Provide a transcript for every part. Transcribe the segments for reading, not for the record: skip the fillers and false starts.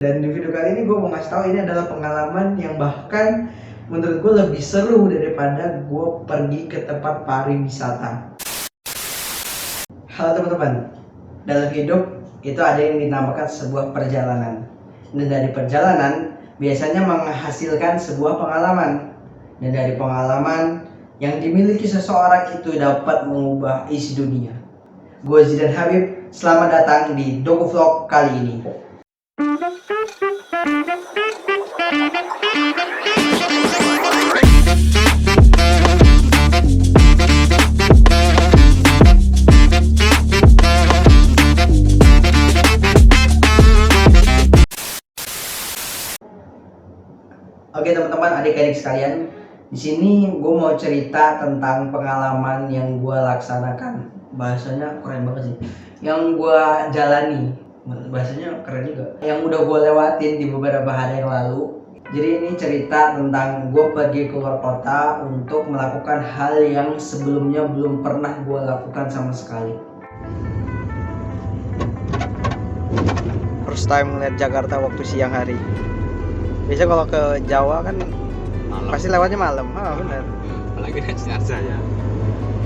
Dan di video kali ini gue mau ngasih tahu ini adalah pengalaman yang bahkan menurut gue lebih seru daripada gue pergi ke tempat pariwisata. Halo teman-teman, dalam hidup itu ada yang dinamakan sebuah perjalanan. Dan dari perjalanan biasanya menghasilkan sebuah pengalaman. Dan dari pengalaman yang dimiliki seseorang itu dapat mengubah isi dunia. Gue Zidan Habib, selamat datang di Doku Vlog kali ini. Oke teman-teman, adik-adik sekalian, di sini gue mau cerita tentang pengalaman yang gue laksanakan. Bahasanya keren banget sih. Yang gue jalani, bahasanya keren juga. Yang udah gue lewatin di beberapa hari yang lalu. Jadi ini cerita tentang gue pergi keluar kota untuk melakukan hal yang sebelumnya belum pernah gue lakukan sama sekali. First time ngeliat Jakarta waktu siang hari. Biasa kalau ke Jawa kan malam. Pasti lewatnya malam. Bener. Apalagi naik Sinarja ya.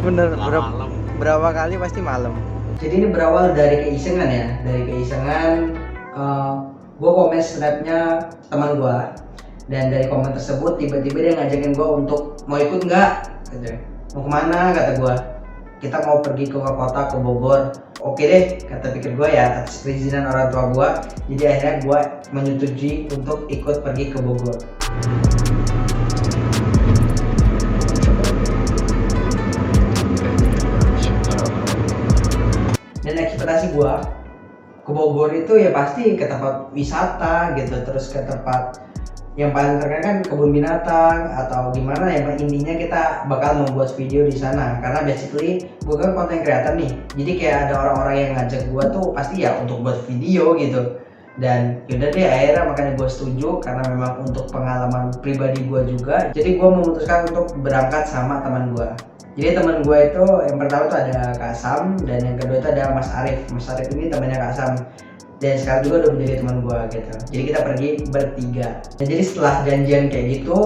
Bener. Malam. Berapa kali pasti malam. Jadi ini berawal dari keisengan ya. Dari keisengan, gue komen snapnya teman gue. Dan dari komen tersebut tiba-tiba dia ngajakin gue untuk mau ikut nggak? Mau kemana? Kata gue. Kita mau pergi ke kota, ke Bogor. Oke deh, kata pikir gue ya, atas perizinan orang tua gue. Jadi akhirnya gue menyetujui untuk ikut pergi ke Bogor. Dan ekspektasi gue ke Bogor itu ya pasti ke tempat wisata gitu, terus ke tempat yang paling terkenal kan kebun binatang atau gimana ya, intinya kita bakal membuat video di sana karena basically gue kan content creator nih, jadi kayak ada orang-orang yang ngajak gue tuh pasti ya untuk buat video gitu. Dan yaudah deh, akhirnya makanya gue setuju karena memang untuk pengalaman pribadi gue juga. Jadi gue memutuskan untuk berangkat sama teman gue. Jadi teman gue itu yang pertama tuh ada Kak Sam, dan yang kedua itu ada Mas Arif. Mas Arif ini temannya Kak Sam, dan sekarang juga udah menjadi teman gue gitu. Jadi kita pergi bertiga. Dan jadi setelah janjian kayak gitu,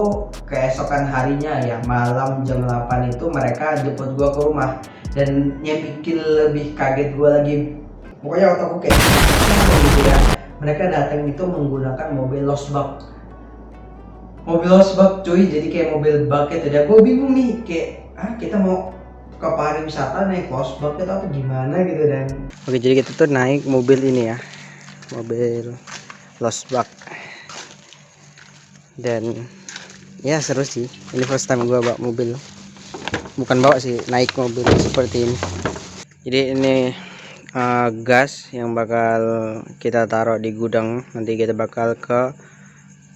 keesokan harinya ya malam jam 8 itu mereka jemput gue ke rumah. Dan yang bikin lebih kaget gue lagi, pokoknya otakku kayak gitu ya, mereka datang itu menggunakan mobil losbak. Mobil losbak cuy, jadi kayak mobil bak gitu. Dan gue bingung nih, kayak kita mau ke pariwisata naik losbak itu apa gimana gitu. Dan oke, jadi kita tuh naik mobil ini ya, mobil losbak. Dan ya seru sih, ini first time gue bawa mobil, bukan bawa sih, naik mobil seperti ini. Jadi ini gas yang bakal kita taruh di gudang. Nanti kita bakal ke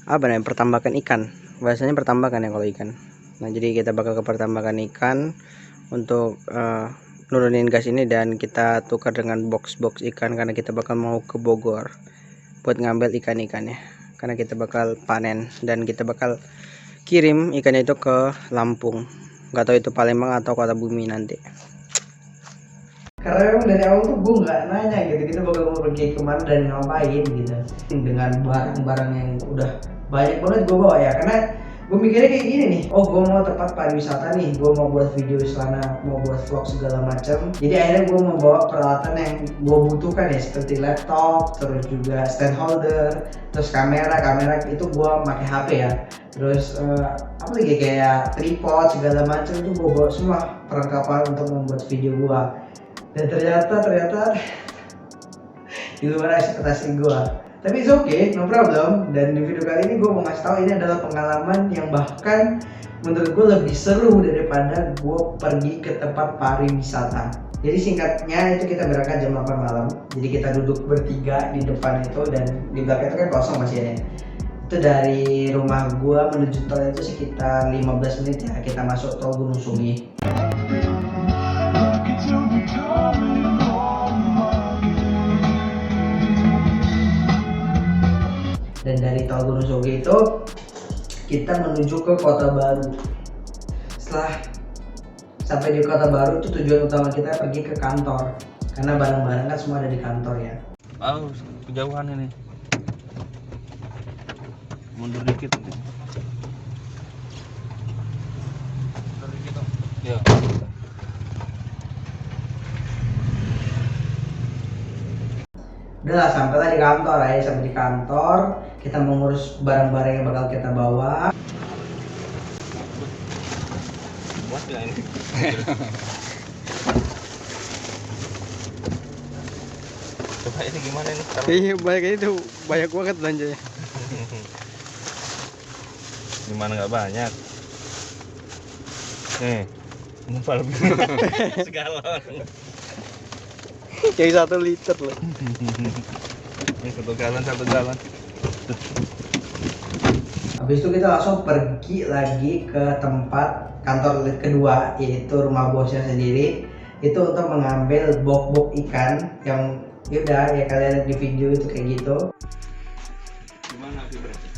apa namanya, pertambakan ikan, bahasanya pertambakan ya kalau ikan. Nah jadi kita bakal ke pertambakan ikan untuk nurunin gas ini, dan kita tukar dengan box-box ikan karena kita bakal mau ke Bogor buat ngambil ikan-ikannya, karena kita bakal panen dan kita bakal kirim ikannya itu ke Lampung. Nggak tahu itu Palembang atau Kota Bumi nanti. Karena memang dari awal tuh gue nggak nanya gitu, kita bakal mau pergi kemana dan ngapain gitu. Dengan barang-barang yang udah banyak banget gue bawa ya, karena gue mikirnya kayak gini nih, oh gue mau tempat pariwisata nih, gue mau buat video di sana, mau buat vlog segala macam. Jadi akhirnya gue mau bawa peralatan yang gue butuhkan ya, seperti laptop, terus juga stand holder, terus kamera itu gue pakai HP ya, terus apa lagi kayak tripod segala macam itu gue bawa semua perlengkapan untuk membuat video gue. Dan ternyata di luar ekspektasi gue. Tapi it's okay, no problem. Dan di video kali ini gue mau ngasih tahu ini adalah pengalaman yang bahkan menurut gue lebih seru daripada gue pergi ke tempat pariwisata. Jadi singkatnya itu kita berangkat jam 8 malam. Jadi kita duduk bertiga di depan itu, dan di belakang itu kan kosong masih ya. Itu dari rumah gue menuju tol itu sekitar 15 menit ya. Kita masuk tol Gunung Sumi. Dan dari tol Gunung Soge itu kita menuju ke Kota Baru. Setelah sampai di Kota Baru itu tujuan utama kita pergi ke kantor, karena barang-barang kan semua ada di kantor ya. Oh, kejauhan ini. Mundur dikit. Mundur dikit dong. Ya. Udah lah, sampailah di kantor ya. Sampai di kantor, kita mengurus barang-barang yang bakal kita bawa. Buat ya ini. Coba ini gimana ini? Iya, banyak itu, banyak banget belanjanya. Gimana nggak banyak? Nih, ngepal segalon. Kayak 1 liter loh. Ini 1 galon. Habis itu kita langsung pergi lagi ke tempat kantor kedua, yaitu rumah bosnya sendiri. Itu untuk mengambil bok-bok ikan yang yaudah ya kalian lihat di video itu kayak gitu. Gimana sih berarti?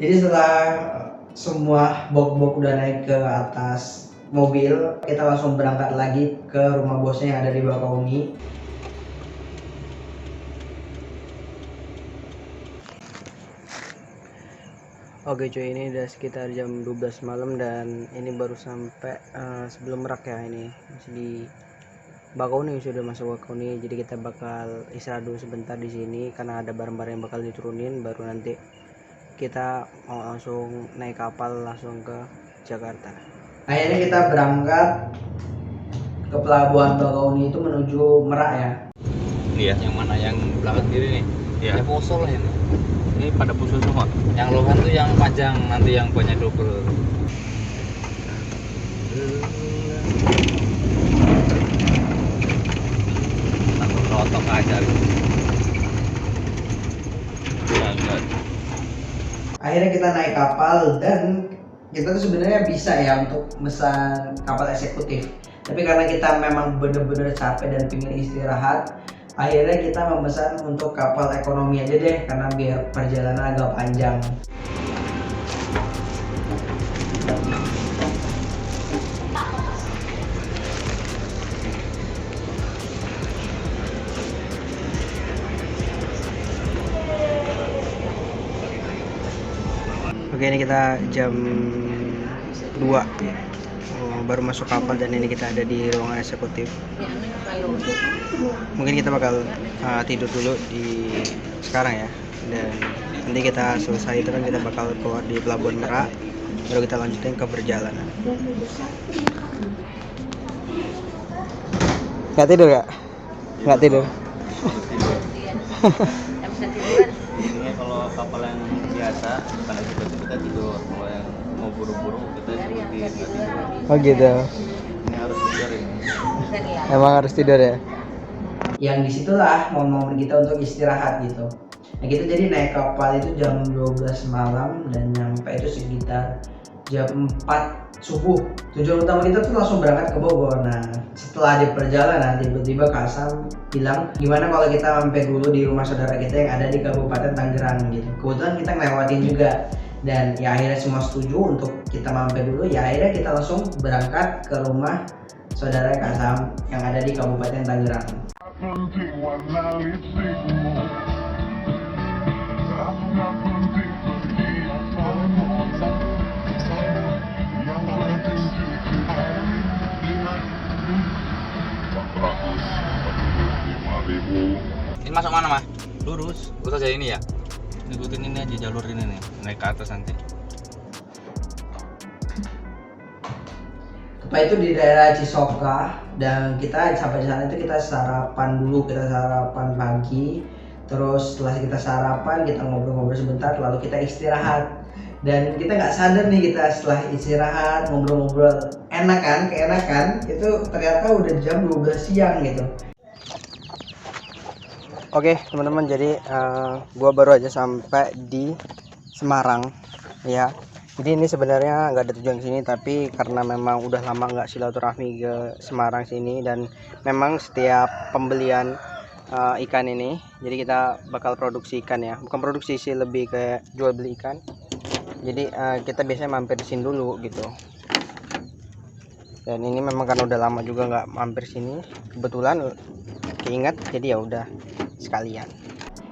Jadi setelah semua bok-bok udah naik ke atas mobil, kita langsung berangkat lagi ke rumah bosnya yang ada di Bakauni. Oke cuy, ini udah sekitar jam 12 malam dan ini baru sampai sebelum Merak ya, ini masih di Bakauni, sudah masuk Bakauni. Jadi kita bakal istirahat dulu sebentar di sini karena ada barang-barang yang bakal diturunin, baru nanti kita mau langsung naik kapal langsung ke Jakarta. Akhirnya kita berangkat ke pelabuhan Bakauni itu menuju Merak ya. Iya. Yang mana yang belakang kiri nih? Iya. Ya Poso lah ini. Ini pada Poso semua. Yang lohan tuh yang panjang, nanti yang banyak double. Satu rotok aja. Enggak. Akhirnya kita naik kapal dan kita tuh sebenarnya bisa ya untuk pesan kapal eksekutif. Tapi karena kita memang bener-bener capek dan pingin istirahat, akhirnya kita memesan untuk kapal ekonomi aja deh karena biar perjalanan agak panjang. Oke, ini kita jam 2 baru masuk kapal dan ini kita ada di ruangan eksekutif. Mungkin kita bakal tidur dulu di sekarang ya, dan nanti kita selesai itu kan kita bakal keluar di Pelabuhan Merak, baru kita lanjutin ke perjalanan. Nggak tidur gak? Nggak tidur. Ini kalau kapal yang biasa karena kita tidur, kalau yang mau buru-buru kita seperti nggak tidur. Oh gitu. Ini harus tidur ini. Emang harus tidur ya? Yang disitulah momen-momen kita untuk istirahat gitu. Nah kita jadi naik kapal itu jam 12 malam dan nyampe itu sekitar jam 4 subuh. Tujuan utama kita tuh langsung berangkat ke Bogor. Nah setelah di perjalanan tiba-tiba Kasam bilang gimana kalau kita mampir dulu di rumah saudara kita yang ada di Kabupaten Tangerang gitu. Kebetulan kita ngelewatin juga dan ya akhirnya semua setuju untuk kita mampir dulu. Ya akhirnya kita langsung berangkat ke rumah saudara Kasam yang ada di Kabupaten Tangerang. Penting warna lipstikmu, tak penting perhiasanmu, yang penting jujur hati. 445.000. Ini masuk mana mah? Lurus. Lurus aja ini ya. Ikutin ini aja jalur ini nih, naik ke atas nanti. Setelah itu di daerah Cisoka dan kita sampai sana itu kita sarapan dulu, kita sarapan pagi. Terus setelah kita sarapan kita ngobrol-ngobrol sebentar lalu kita istirahat. Dan kita nggak sadar nih kita setelah istirahat ngobrol-ngobrol keenakan itu ternyata udah jam 12 siang gitu. Oke teman-teman, jadi gua baru aja sampai di Semarang ya. Jadi ini sebenarnya nggak ada tujuan sini, tapi karena memang udah lama nggak silaturahmi ke Semarang sini, dan memang setiap pembelian ikan ini, jadi kita bakal produksi ikan ya, bukan produksi sih, lebih kayak jual beli ikan. Jadi kita biasanya mampir di sini dulu gitu. Dan ini memang karena udah lama juga nggak mampir sini, kebetulan keinget, jadi ya udah sekalian.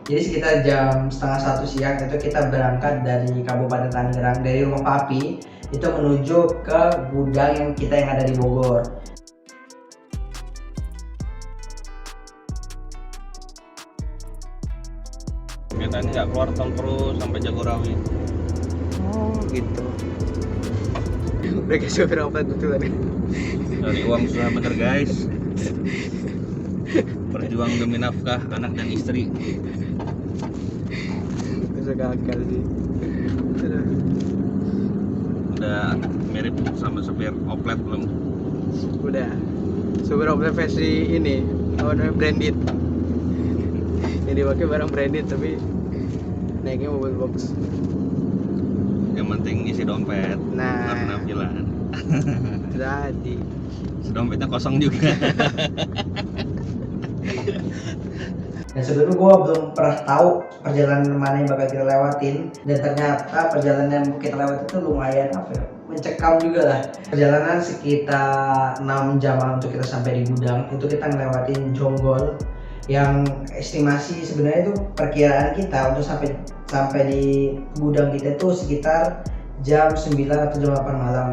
Jadi sekitar jam 12:30 siang itu kita berangkat dari Kabupaten Tangerang, dari rumah Papi itu menuju ke gudang yang ada di Bogor. Kita ini nggak keluar tol terus sampai Jagorawi. Oh gitu. Mereka supir apa betulan ya? Dari uang susah bener guys. Berjuang demi nafkah anak dan istri. Bisa gagal sih. Udah mirip sama supir oplet belum? Udah. Supir oplet versi ini, apa namanya, branded. Yang dipakai barang branded tapi naiknya mobil box. Yang penting isi dompet. Nah, Penampilan. jadi Dompetnya kosong juga. Dan sebelumnya gue belum pernah tahu perjalanan mana yang bakal kita lewatin, dan ternyata perjalanan yang kita lewati itu lumayan mencekam juga lah. Perjalanan sekitar 6 jam untuk kita sampai di gudang. Itu kita ngelewatin Jonggol, yang estimasi sebenarnya itu perkiraan kita untuk sampai di gudang kita itu sekitar jam 9 atau jam 8 malam.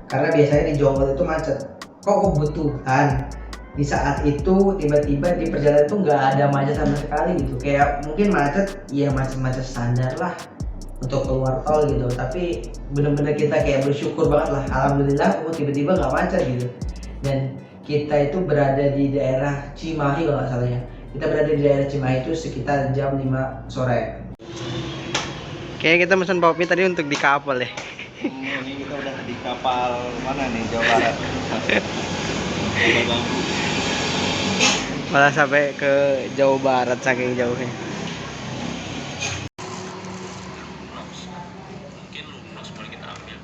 Karena biasanya di Jonggol itu macet. Kok kebetulan di saat itu tiba-tiba di perjalanan itu nggak ada macet sama sekali gitu. Kayak mungkin macet, ya macet-macet standar lah untuk keluar tol gitu. Tapi bener-bener kita kayak bersyukur banget lah, alhamdulillah tiba-tiba nggak macet gitu. Dan kita itu berada di daerah Cimahi kalau nggak salah ya. Kita berada di daerah Cimahi itu sekitar jam 5 sore. kayak kita pesan Popi tadi untuk di kapal ya. Ini kita udah di kapal mana nih, Jawa Barat. Kapal bambu. Malah sampai ke Jawa Barat saking jauhnya. Mungkin lunas boleh kita ambil.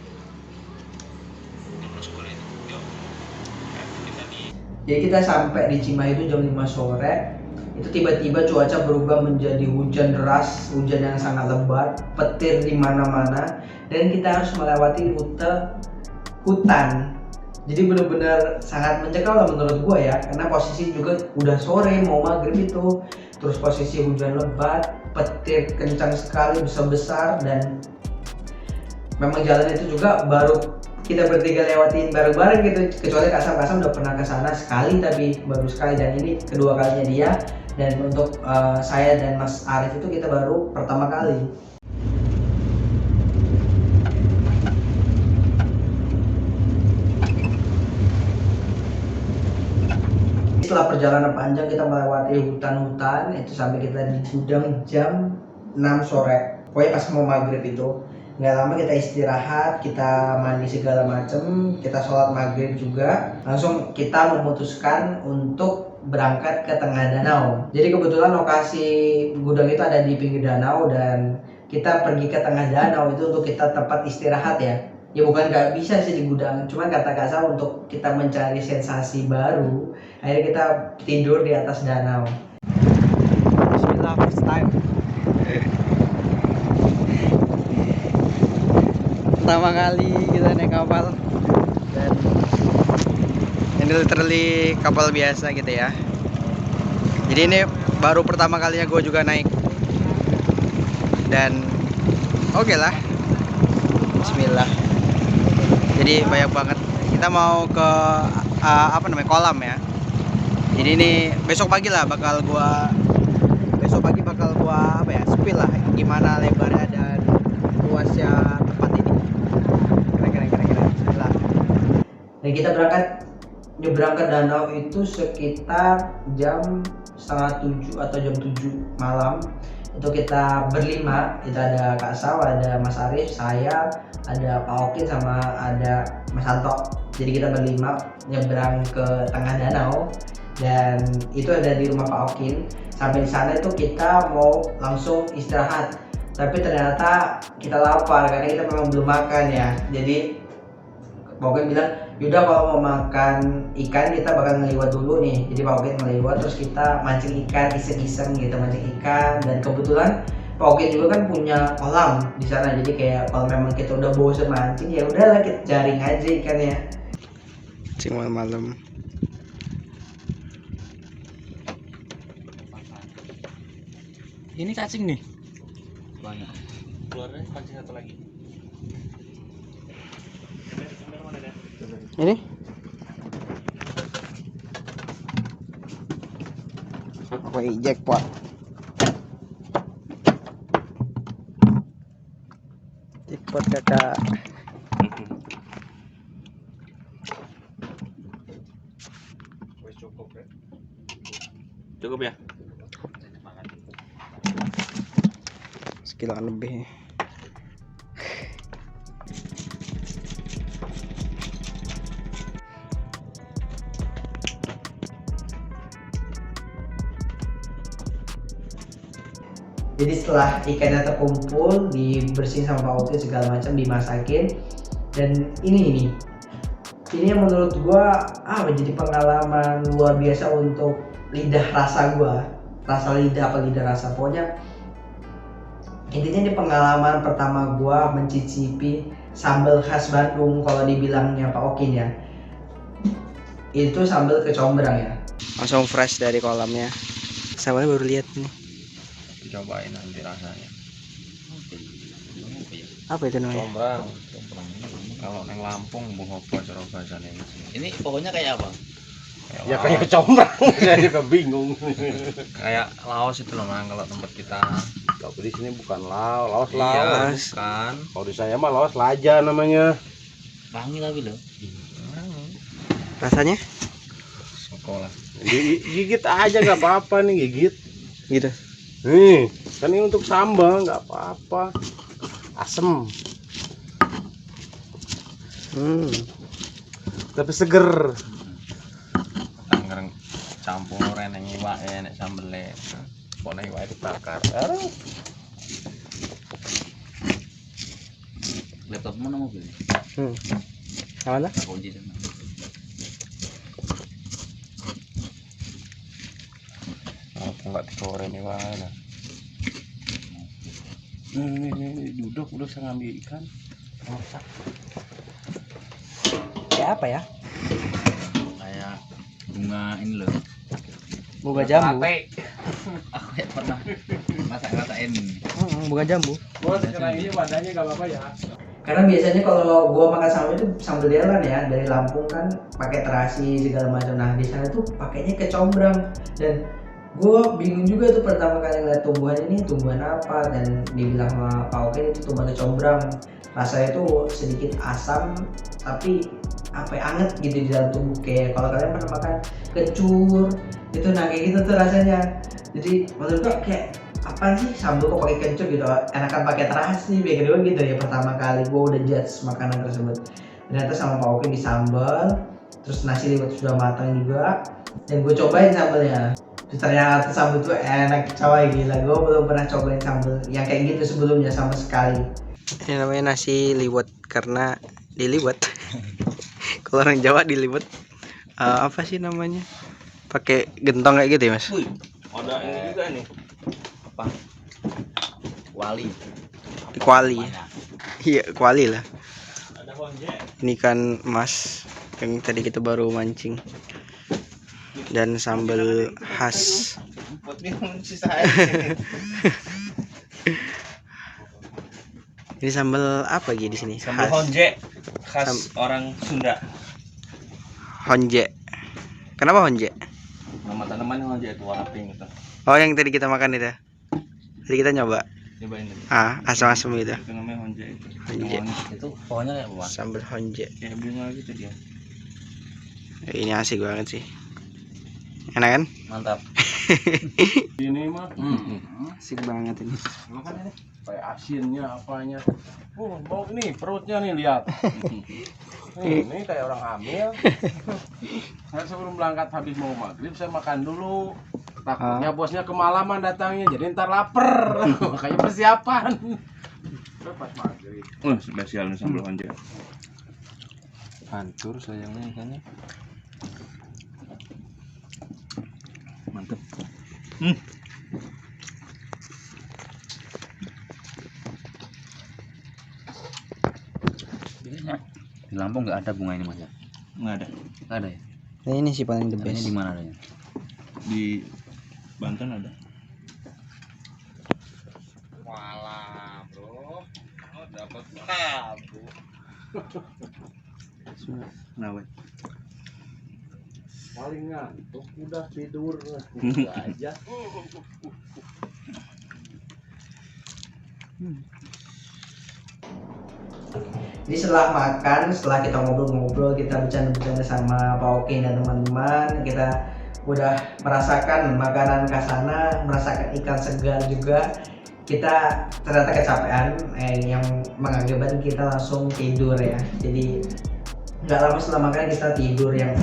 Lunas boleh itu. Yuk. Kita di. Jadi kita sampai di Cimahi itu jam 5 sore. Itu tiba-tiba cuaca berubah menjadi hujan deras, hujan yang sangat lebat, petir di mana-mana, dan kita harus melewati rute hutan. Jadi benar-benar sangat mencekam lah menurut gua ya, karena posisi juga udah sore mau maghrib itu, terus posisi hujan lebat, petir kencang sekali, besar-besar, dan memang jalan itu juga baru kita bertiga lewatin bareng-bareng gitu, kecuali Kasam udah pernah ke sana sekali, tapi baru sekali, dan ini kedua kalinya dia. Dan untuk saya dan Mas Arif itu kita baru pertama kali. Setelah perjalanan panjang kita melewati hutan-hutan itu sampai kita di gudang jam 6 sore. Pokoknya pas mau maghrib itu nggak lama kita istirahat, kita mandi segala macem, kita sholat maghrib juga. Langsung kita memutuskan untuk berangkat ke tengah danau. Jadi kebetulan lokasi gudang itu ada di pinggir danau, dan kita pergi ke tengah danau itu untuk kita tempat istirahat ya. Ya bukan nggak bisa sih di gudang, cuman kata Kasam untuk kita mencari sensasi baru, akhirnya kita tidur di atas danau. Bismillah, first time. Pertama kali kita naik kapal, dan ini literally kapal biasa gitu ya. Jadi ini baru pertama kalinya gue juga naik, dan oke lah, Bismillah. Jadi banyak banget. Kita mau ke kolam ya. Jadi ini besok pagi bakal gua spill lah gimana lebarnya dan luasnya tempat ini. Keren. Bismillah. Dan kita nyebrang ke danau itu sekitar jam 6:30 atau jam 7 malam. Itu kita berlima, itu ada Kak Saw, ada Mas Arif, saya, ada Pak Okin, sama ada Mas Anto. Jadi kita berlima nyebrang ke tengah danau, dan itu ada di rumah Pak Okin. Sampai di sana itu kita mau langsung istirahat, tapi ternyata kita lapar karena kita memang belum makan ya. Jadi Pak Okin bilang, yaudah kalau mau makan ikan kita bakal ngeliwat dulu nih. Jadi Pak Okin ngeliwat terus kita mancing ikan iseng-iseng gitu, mancing ikan. Dan kebetulan Pak Okin juga kan punya kolam di sana. Jadi kayak kalau memang kita udah bosan mancing ya udahlah kita jaring aja ikannya. Mancing malam-malam. Ini cacing nih. Banyak. Keluarnya pancing satu lagi. Ini? Wih, jackpot. Jackpot kakak. Cukup ya? Sekiloan lebih. Jadi setelah ikannya terkumpul, dibersihin sama Pak Okin segala macam, dimasakin. Dan ini yang menurut gua jadi pengalaman luar biasa untuk lidah rasa gua. Lidah rasa, pokoknya intinya ini pengalaman pertama gua mencicipi sambal khas Bandung kalau dibilangnya Pak Okin ya. Itu sambal kecombrang ya. Langsung fresh dari kolamnya. Sambalnya baru lihat nih. Cobain nanti rasanya. Apa itu namanya? Combrang. Kalau neng Lampung bunga apa cara bahasanya ini? Ini pokoknya kayak apa? Ya kayak combrang, saya juga bingung. Kayak Laos itu loh Mang, kalau tempat kita. Tapi di sini bukan Laos, Iya, Laos. bukan. Kalau di saya mah Laos Laja namanya. Wangi tapi loh. Rasanya? Sekolah. Gigit aja nggak apa-apa nih gigit. Gitu. Nih, kan ini untuk sambal nggak apa-apa. Asem, tapi seger. Tanggerang campur neng iwak nek sambele. Kok neng iwak dibakar. Laptopmu nang mobil. Mana? Kunci sana. Apa enggak digoreng iwak lah. Ini duduk udah saya ngambil ikan. Masak. Kayak apa ya? Kayak bunga ini loh. Bunga jambu. Aku ya pernah masak-masakin. Bunga jambu. Bos, sekarang ini wadahnya nggak apa-apa ya. Karena biasanya kalau gua makan sambal itu sambal delan ya, dari Lampung kan pakai terasi segala macam. Nah di sana tuh pakainya kecombrang, dan gua bingung juga tuh pertama kali ngeliat tumbuhan ini tumbuhan apa, dan dibilang sama Pak Okin itu tumbuhan kecombrang. Rasanya tuh sedikit asam tapi apa ya, anget gitu di dalam tubuh, kayak kalau kalian pernah makan kencur itu, nah kayak gitu tuh rasanya. Jadi menurut gua kayak apa sih sambal kok pakai kencur gitu, enakan pakai terasi kayak kedua gitu ya. Pertama kali gue udah judge makanan tersebut, ternyata sama Pak Okin di sambal, terus nasi liwet sudah matang juga, dan gue cobain sambalnya. Terus ternyata sambal tuh enak coy, gila, gue belum pernah cobain sambal yang kayak gitu sebelumnya sama sekali. Ini namanya nasi liwet karena diliwet. Kalau orang Jawa diliwet apa sih namanya? Pakai gentong kayak gitu ya, Mas? Ada ini juga nih. Apa? Wali. Kuali. Iya, kuali lah. Ada honje. Ini kan mas yang tadi kita baru mancing. Dan sambal khas. Ini sambal apa lagi di sini? Sambal Khas. honje khas orang Sunda. Honje. Kenapa honje? Nama tanamannya honje itu warna pink itu. Oh, yang tadi kita makan itu. Tadi kita nyoba. Cobain tadi. Asam-asam gitu. Itu namanya honje itu. Honje. Itu pohonnya kayak apa? Sambal honje. Kayak bunga gitu dia. Ini asik banget sih. Enak kan? Mantap. Ini mah Asik banget ini. makan ini kayak asinnya apanya. Bau ini perutnya nih lihat. Ini kayak orang hamil. Saya sebelum berangkat habis mau maghrib saya makan dulu. Takutnya bosnya kemalaman datangnya, jadi ntar lapar. Makanya persiapan. Pas maghrib. Spesial nih sambal honje. Hancur sayangnya ikannya. Mantep. Biasanya di Lampung nggak ada bunga ini mas ya? Nggak ada. Nggak ada ya? Nah, ini sih paling the Adanya best. di mana adanya? Di Banten ada. Walah, bro. Oh, dapat babu. Kenapa? Paling ngantuk udah tidur gitu aja. Jadi setelah makan, setelah kita ngobrol-ngobrol, kita bercanda-bercanda sama Pak Oki dan teman-teman, kita udah merasakan makanan khasana, merasakan ikan segar juga. Kita ternyata kecapean, yang mengakibatkan kita langsung tidur ya. Jadi nggak lama setelah makan kita tidur yang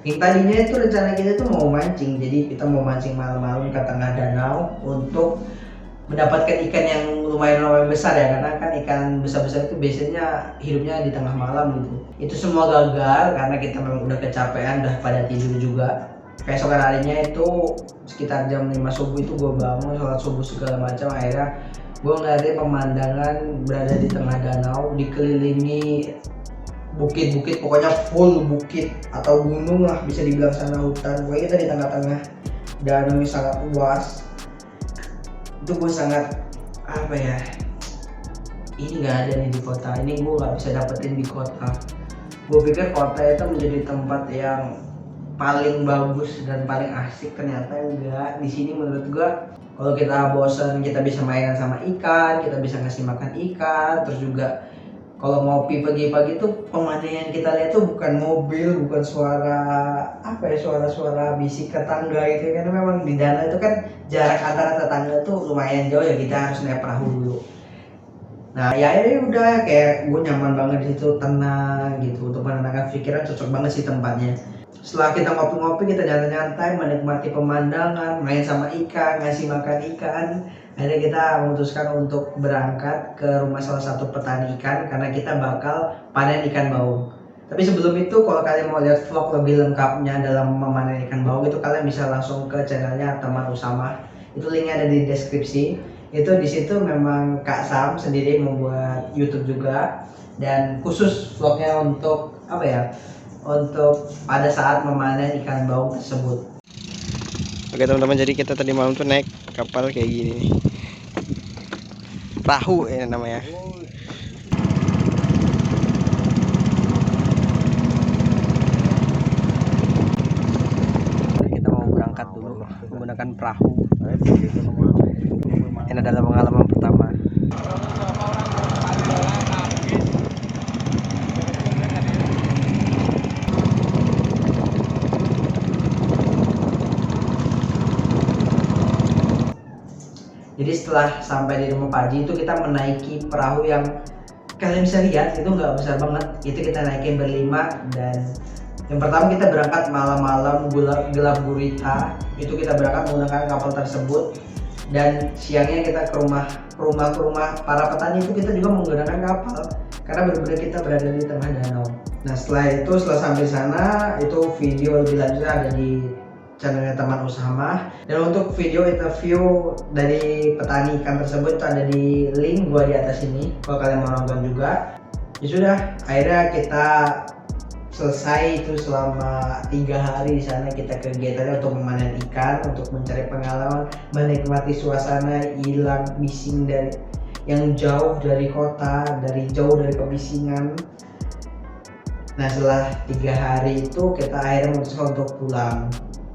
tadinya itu rencana kita tuh mau mancing, jadi kita mau mancing malam-malam ke tengah danau untuk mendapatkan ikan yang lumayan besar ya, karena kan ikan besar-besar itu biasanya hidupnya di tengah malam gitu. Itu semua gagal karena kita memang udah kecapean, udah pada tidur juga. Keesokan harinya itu sekitar jam 5 subuh itu gue bangun, sholat subuh segala macam. Akhirnya gue ngeliatin pemandangan berada di tengah danau, dikelilingi bukit-bukit, pokoknya full bukit atau gunung lah, bisa dibilang sana hutan. Pokoknya kita di tengah-tengah danau yang sangat luas. Itu gue sangat apa ya, ini nggak ada nih di kota, ini gue nggak bisa dapetin di kota. Gue pikir kota itu menjadi tempat yang paling bagus dan paling asik, ternyata enggak. Di sini menurut gue kalau kita bosan kita bisa mainan sama ikan, kita bisa ngasih makan ikan. Terus juga kalau ngopi pagi-pagi tuh pemandangan kita lihat tuh bukan mobil, bukan suara apa ya, suara-suara bisik tetangga gitu, karena memang di danau itu kan jarak antara tetangga tuh lumayan jauh ya, kita harus naik perahu dulu. Nah ya ini udah kayak gue nyaman banget di situ, tenang gitu, untuk menenangkan pikiran, cocok banget sih tempatnya. Setelah kita ngopi-ngopi, kita nyantai-nyantai, menikmati pemandangan, main sama ikan, ngasih makan ikan. Akhirnya kita memutuskan untuk berangkat ke rumah salah satu petani ikan karena kita bakal panen ikan baung. Tapi sebelum itu, kalau kalian mau lihat vlog lebih lengkapnya dalam memanen ikan baung itu, kalian bisa langsung ke channelnya Teman Usama. Itu linknya ada di deskripsi. Itu di situ memang Kak Sam sendiri membuat YouTube juga, dan khusus vlognya untuk apa ya? Untuk pada saat memanen ikan baung tersebut. Oke teman-teman, jadi kita tadi malam tuh naik kapal kayak gini nih. Perahu ya namanya. Kita mau berangkat dulu menggunakan perahu. Ini adalah pengalaman pertama. Jadi setelah sampai di rumah Pak Haji itu kita menaiki perahu yang kalian bisa lihat itu nggak besar banget. Itu kita naikin berlima, dan yang pertama kita berangkat malam-malam gelap gurita. Itu kita berangkat menggunakan kapal tersebut, dan siangnya kita ke rumah para petani itu kita juga menggunakan kapal karena benar-benar kita berada di tengah danau. Nah setelah sampai sana itu video lebih lanjut ada di channelnya Teman Usama, dan untuk video interview dari petani ikan tersebut itu ada di link gua di atas ini kalau kalian mau nonton juga. Ya sudah, akhirnya kita selesai itu selama 3 hari di sana. Kita kegiatannya untuk memanen ikan, untuk mencari pengalaman, menikmati suasana, hilang bising dari yang jauh dari kota, jauh dari kebisingan. Nah setelah 3 hari itu kita akhirnya memutuskan untuk pulang.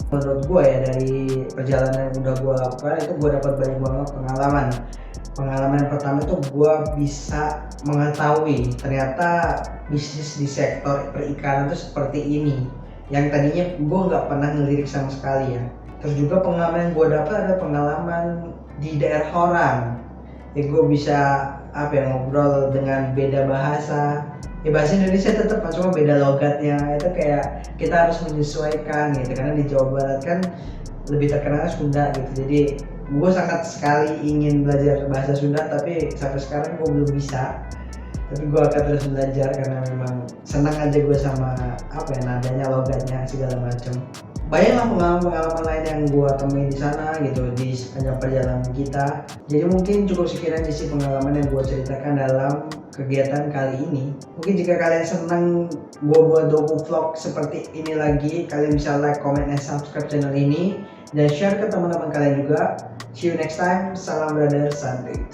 Menurut gue ya, dari perjalanan yang udah gue lakukan itu gue dapat banyak banget pengalaman yang pertama itu gue bisa mengetahui ternyata bisnis di sektor perikanan itu seperti ini, yang tadinya gue nggak pernah ngelirik sama sekali ya. Terus juga pengalaman yang gue dapat adalah pengalaman di daerah orang ya, gue bisa ngobrol dengan beda bahasa. Ya bahasa Indonesia tetap, cuma beda logatnya. Itu kayak kita harus menyesuaikan gitu, karena di Jawa Barat kan lebih terkenal Sunda gitu. Jadi gue sangat sekali ingin belajar bahasa Sunda, tapi sampai sekarang gue belum bisa. Tapi gue akan terus belajar karena memang senang aja gue sama apa ya, nadanya, logatnya, segala macam. Banyaklah pengalaman-pengalaman lain yang gue temui di sana gitu di sepanjang perjalanan kita. Jadi mungkin cukup sekian isi pengalaman yang gue ceritakan dalam kegiatan kali ini. Mungkin jika kalian senang gue buat doku vlog seperti ini lagi, kalian bisa like, comment, dan subscribe channel ini dan share ke teman-teman kalian juga. See you next time. Salam brother, santai.